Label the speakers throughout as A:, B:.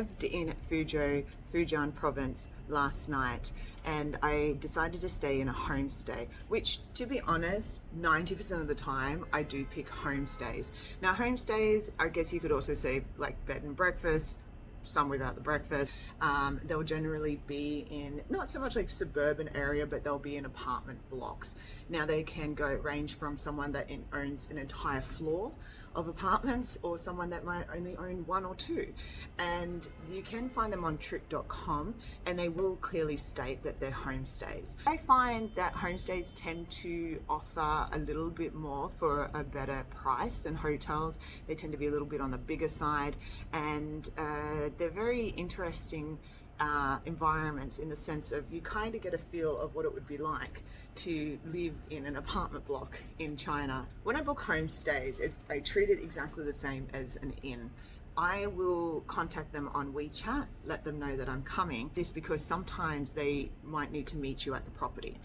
A: arrived in Fuzhou, Fujian province last night, and I decided to stay in a homestay, which, to be honest, 90% of the time I do pick homestays. Now homestays, I guess you could also say like bed and breakfast, some without the breakfast. They'll generally be in not so much like suburban area, but they'll be in apartment blocks. Now they can range from someone that owns an entire floor of apartments, or someone that might only own one or two, and you can find them on trip.com, and they will clearly state that they're homestays. I find that homestays tend to offer a little bit more for a better price than hotels. They tend to be a little bit on the bigger side, and they're very interesting environments, in the sense of you kind of get a feel of what it would be like to live in an apartment block in China. When I book homestays, I treat it exactly the same as an inn. I will contact them on WeChat, let them know that I'm coming. This because sometimes they might need to meet you at the property.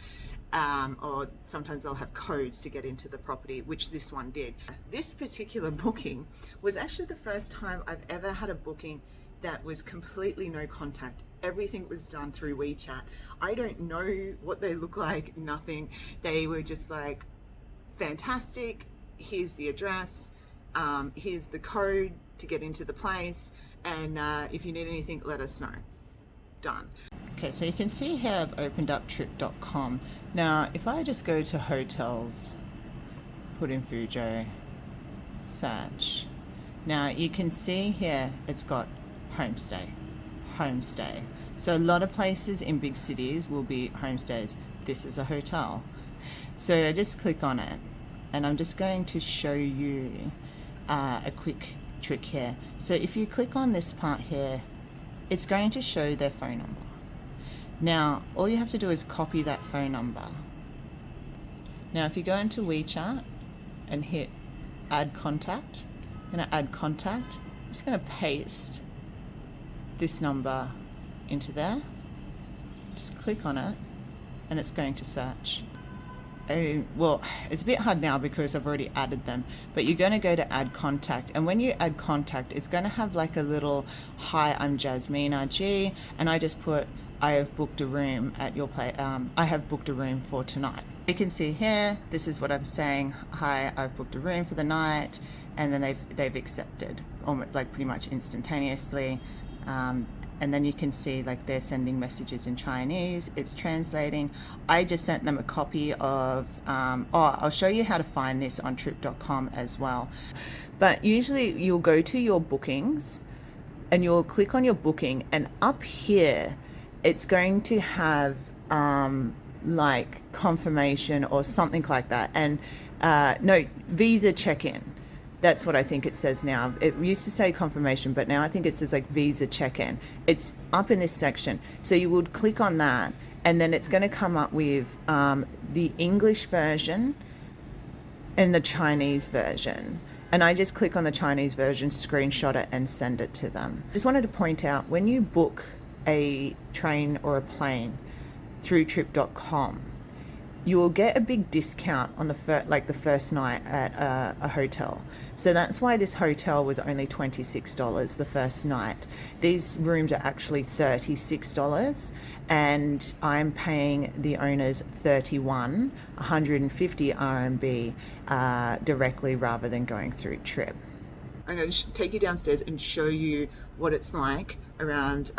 A: Or sometimes they'll have codes to get into the property, which this one did. This particular booking was actually the first time I've ever had a booking that was completely no contact. Everything was done through WeChat. I don't know what they look like, nothing. They were just like, fantastic, here's the address, here's the code to get into the place, and if you need anything, let us know. Done. Okay, so you can see here I've opened up trip.com. Now, if I just go to hotels, put in Fuzhou, search. Now you can see here it's got homestay. So a lot of places in big cities will be homestays. This is a hotel. So I just click on it, and I'm just going to show you a quick trick here. So if you click on this part here, it's going to show their phone number. Now all you have to do is copy that phone number. Now if you go into WeChat and hit add contact, I'm going to add contact. I'm just going to paste this number into there. Just click on it, and it's going to search. Well, it's a bit hard now because I've already added them, but you're going to go to add contact, and when you add contact, it's going to have like a little, hi, I'm Jasmina G, and I just put, I have booked a room at your place. I have booked a room for tonight. You can see here, this is what I'm saying. Hi, I've booked a room for the night, and then they've accepted, almost like pretty much instantaneously. And then you can see like they're sending messages in Chinese, it's translating. I just sent them a copy of, I'll show you how to find this on trip.com as well. But usually you'll go to your bookings and you'll click on your booking, and up here it's going to have like confirmation or something like that. And no, visa check-in. That's what I think it says now. It used to say confirmation, but now I think it says like visa check-in. It's up in this section. So you would click on that, and then it's going to come up with the English version and the Chinese version. And I just click on the Chinese version, screenshot it, and send it to them. Just wanted to point out, when you book a train or a plane through trip.com, you will get a big discount on the first night at a hotel. So that's why this hotel was only $26 the first night. These rooms are actually $36, and I'm paying the owners 150 RMB directly, rather than going through Trip. I'm going to take you downstairs and show you what it's like around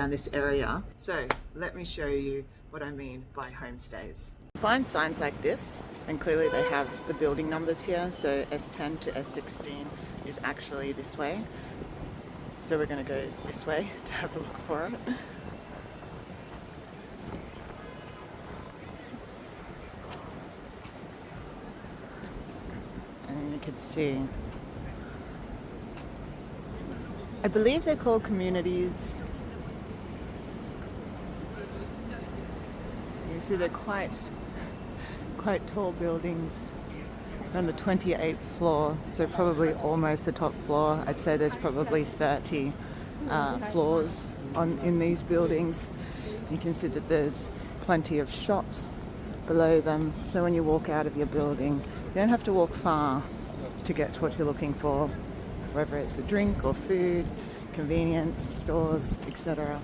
A: this area. So let me show you what I mean by homestays. Find signs like this, and clearly they have the building numbers here. So S10 to S16 is actually this way. So we're going to go this way to have a look for it. And you can see, I believe they're called communities. You see they're quite tall buildings on the 28th floor, so probably almost the top floor. I'd say there's probably 30 floors in these buildings. You can see that there's plenty of shops below them, so when you walk out of your building, you don't have to walk far to get to what you're looking for, whether it's a drink or food. convenience stores, etc.,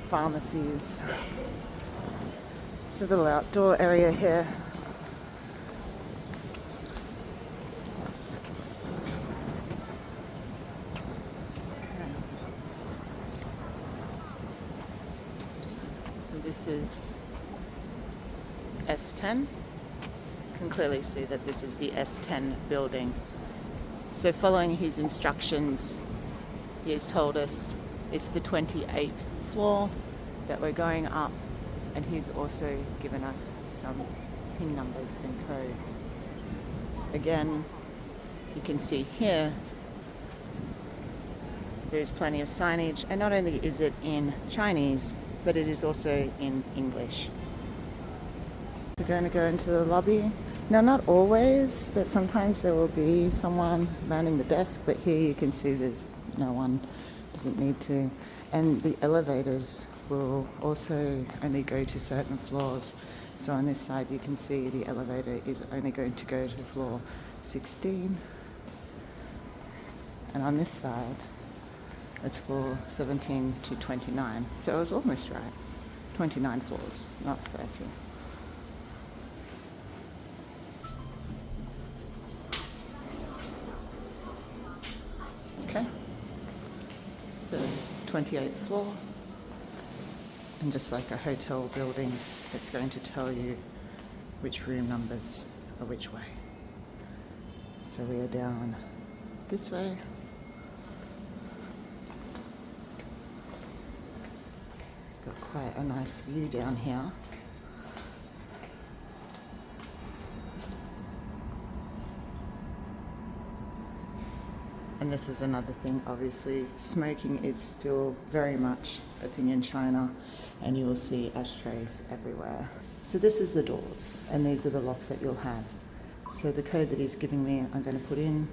A: pharmacies. It's a little outdoor area here. So this is S10. You can clearly see that this is the S10 building. So following his instructions, he has told us it's the 28th floor that we're going up, and he's also given us some PIN numbers and codes. Again, you can see here there's plenty of signage, and not only is it in Chinese, but it is also in English. We're going to go into the lobby. Now, not always, but sometimes there will be someone manning the desk, but here you can see there's no one, doesn't need to. And the elevators will also only go to certain floors. So on this side you can see the elevator is only going to go to floor 16. And on this side it's floor 17 to 29. So I was almost right. 29 floors, not 30. Okay, so 28th floor, and just like a hotel building, it's going to tell you which room numbers are which way. So we are down this way. Got quite a nice view down here. And this is another thing, obviously, smoking is still very much a thing in China, and you will see ashtrays everywhere. So this is the doors, and these are the locks that you'll have. So the code that he's giving me, I'm going to put in.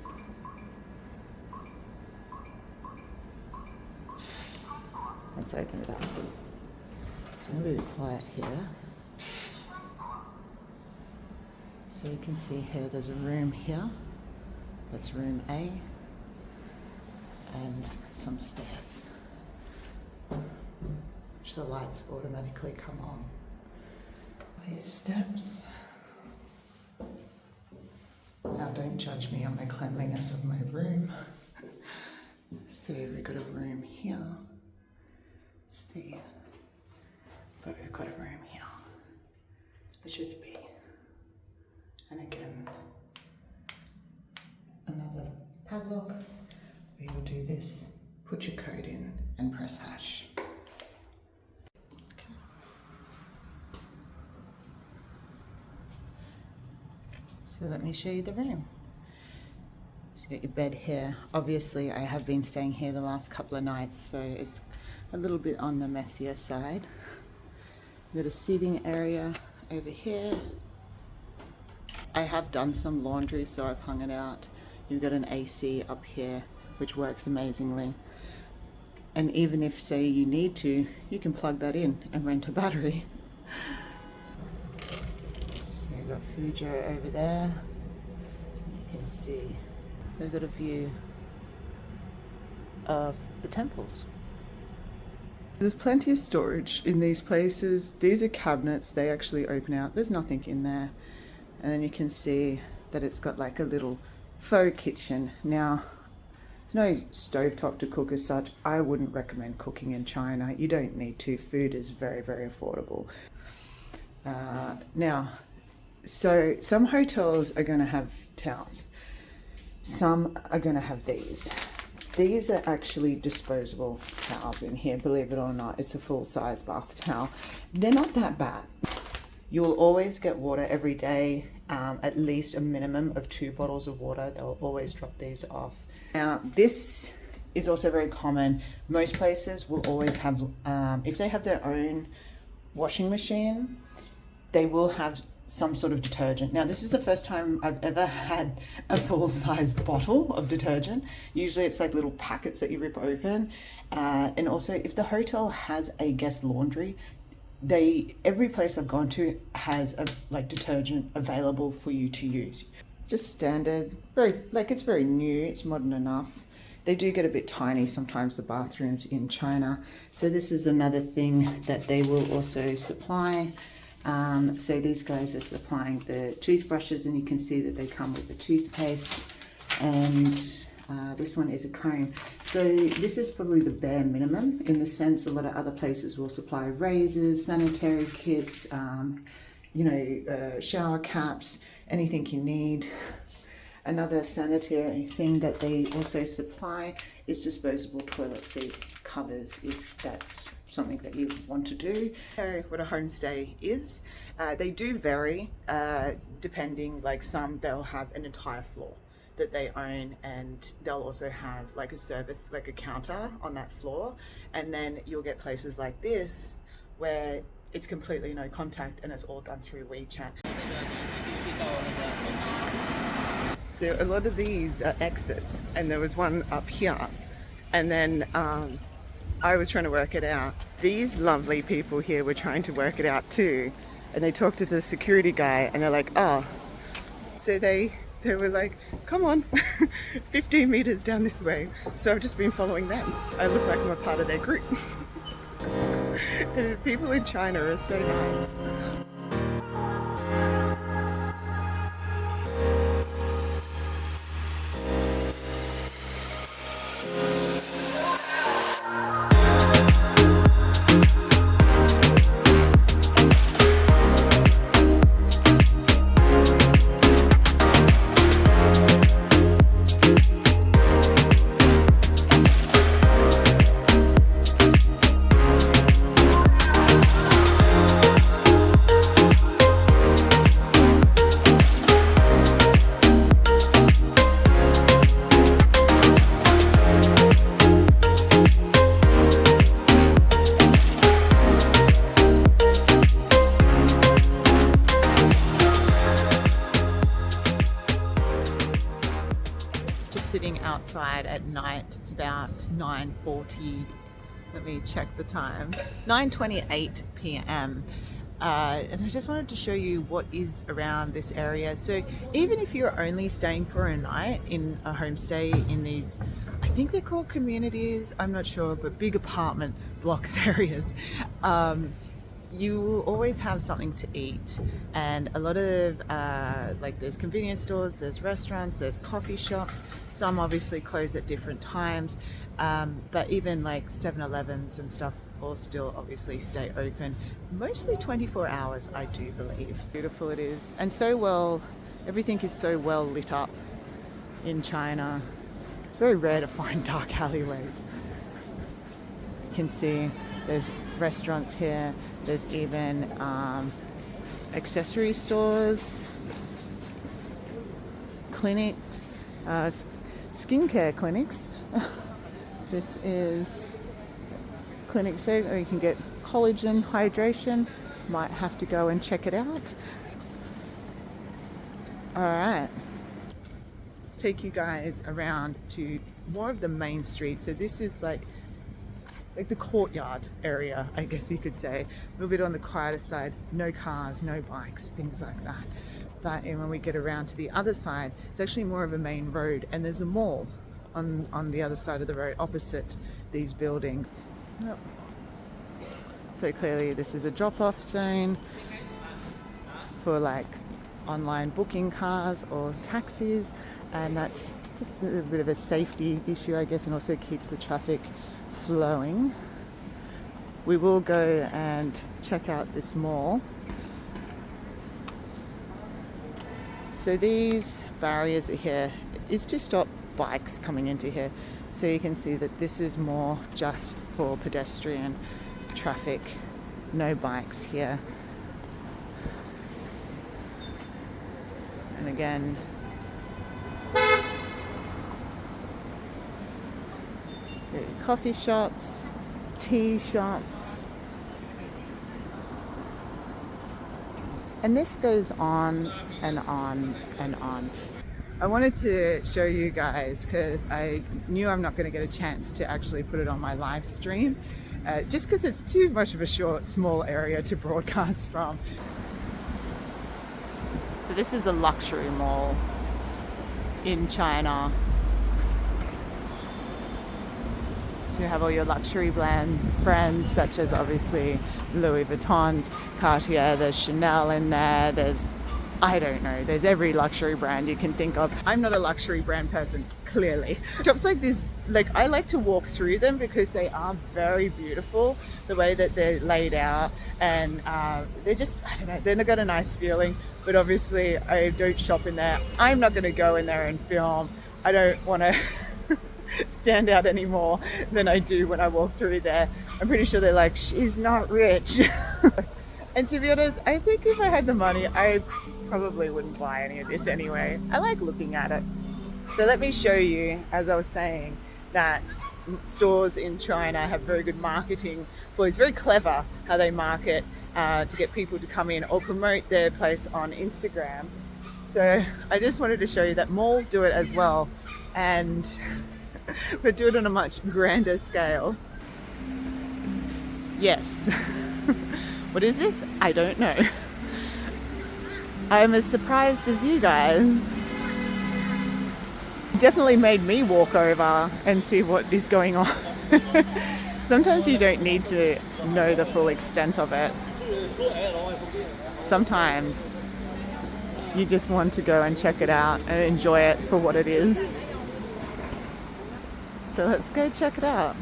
A: Let's open it up. So I'm going to be quiet here. So you can see here, there's a room here. That's room A. And some stairs, which the lights automatically come on. These steps. Now don't judge me on the cleanliness of my room. So we've got a room here. See, but we've got a room here, which is B. And again, another padlock. We will do this, put your code in and press hash. Okay. So let me show you the room. So you got your bed here. Obviously I have been staying here the last couple of nights, so it's a little bit on the messier side. You've got a seating area over here. I have done some laundry, so I've hung it out. You've got an AC up here, which works amazingly. And even if, say, you need to, you can plug that in and rent a battery. So you've got Fuzhou over there. You can see we've got a view of the temples. There's plenty of storage in these places. These are cabinets, they actually open out. There's nothing in there. And then you can see that it's got like a little faux kitchen. Now, there's no stovetop to cook as such. I wouldn't recommend cooking in China. You don't need to. Food is very, very affordable. Now, so some hotels are going to have towels. Some are going to have these. These are actually disposable towels in here, believe it or not. It's a full-size bath towel. They're not that bad. You will always get water every day, at least a minimum of 2 bottles of water. They'll always drop these off. Now, this is also very common. Most places will always have, if they have their own washing machine, they will have some sort of detergent. Now, this is the first time I've ever had a full-size bottle of detergent. Usually it's like little packets that you rip open. And also, if the hotel has a guest laundry, every place I've gone to has a detergent available for you to use. Just standard, it's very new, it's modern enough. They do get a bit tiny sometimes, the bathrooms in China. So this is another thing that they will also supply. So these guys are supplying the toothbrushes, and you can see that they come with the toothpaste, and this one is a comb. So this is probably the bare minimum, in the sense a lot of other places will supply razors, sanitary kits, shower caps, anything you need. Another sanitary thing that they also supply is disposable toilet seat covers, if that's something that you want to do. So what a homestay is, they do vary depending, like some they'll have an entire floor that they own, and they'll also have like a service, like a counter on that floor. And then you'll get places like this where it's completely no contact and it's all done through WeChat. So a lot of these are exits, and there was one up here, and then I was trying to work it out. These lovely people here were trying to work it out too, and they talked to the security guy, and they're like, oh, so they were like, come on, 15 meters down this way. So I've just been following them. I look like I'm a part of their group. And people in China are so nice. Sitting outside at night. It's about 9:40. Let me check the time. 9:28 p.m. And I just wanted to show you what is around this area. So even if you're only staying for a night in a homestay in these, I think they're called communities, I'm not sure, but big apartment blocks areas, you will always have something to eat. And a lot of like there's convenience stores, there's restaurants, there's coffee shops. Some obviously close at different times, but even like 7-Elevens and stuff all still obviously stay open, mostly 24 hours, I do believe. Beautiful it is, and so well, everything is so well lit up in China. It's very rare to find dark alleyways. You can see there's restaurants here, there's even accessory stores, clinics, skincare clinics. This is clinic, so you can get collagen, hydration. Might have to go and check it out. Alright, let's take you guys around to more of the main street. So this is like the courtyard area, I guess you could say. A little bit on the quieter side, no cars, no bikes, things like that. But when we get around to the other side, it's actually more of a main road, and there's a mall on the other side of the road opposite these buildings. Yep. So clearly this is a drop-off zone for like online booking cars or taxis, and that's just a bit of a safety issue, I guess, and also keeps the traffic flowing. We will go and check out this mall. So these barriers are here is to stop bikes coming into here. So you can see that this is more just for pedestrian traffic, no bikes here. And again, coffee shops, tea shops, and this goes on and on and on. I wanted to show you guys because I knew I'm not going to get a chance to actually put it on my live stream, just because it's too much of a small area to broadcast from. So this is a luxury mall in China. You have all your luxury brands such as obviously Louis Vuitton, Cartier, there's Chanel in there, there's, I don't know, there's every luxury brand you can think of. I'm not a luxury brand person, clearly. Shops like this, like, I like to walk through them because they are very beautiful, the way that they're laid out, and they're just, I don't know, they've got a nice feeling. But obviously I don't shop in there. I'm not going to go in there and film. I don't want to stand out any more than I do when I walk through there. I'm pretty sure they're like, she's not rich. And to be honest, I think if I had the money, I probably wouldn't buy any of this anyway. I like looking at it. So let me show you, as I was saying, that stores in China have very good marketing. Well, it's very clever how they market to get people to come in or promote their place on Instagram. So I just wanted to show you that malls do it as well, and we do it on a much grander scale. Yes. What is this? I don't know. I'm as surprised as you guys. It definitely made me walk over and see what is going on. Sometimes you don't need to know the full extent of it. Sometimes you just want to go and check it out and enjoy it for what it is. So let's go check it out.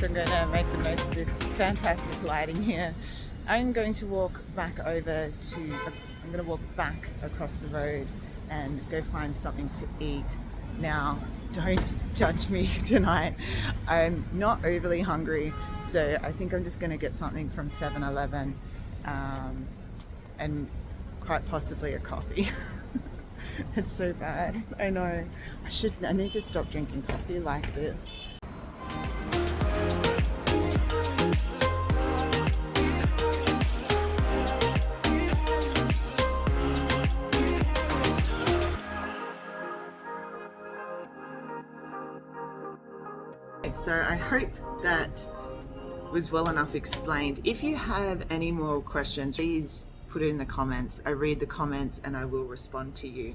A: I'm going to make the most of this fantastic lighting here. I'm going to walk back over to, I'm going to walk back across the road and go find something to eat. Now, don't judge me tonight. I'm not overly hungry, so I think I'm just going to get something from 7-Eleven and quite possibly a coffee. It's so bad. I know. I need to stop drinking coffee like this. So I hope that was well enough explained. If you have any more questions, please put it in the comments. I read the comments and I will respond to you.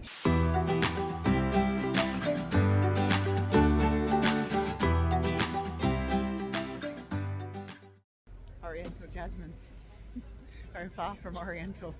A: Oriental jasmine. Very far from Oriental.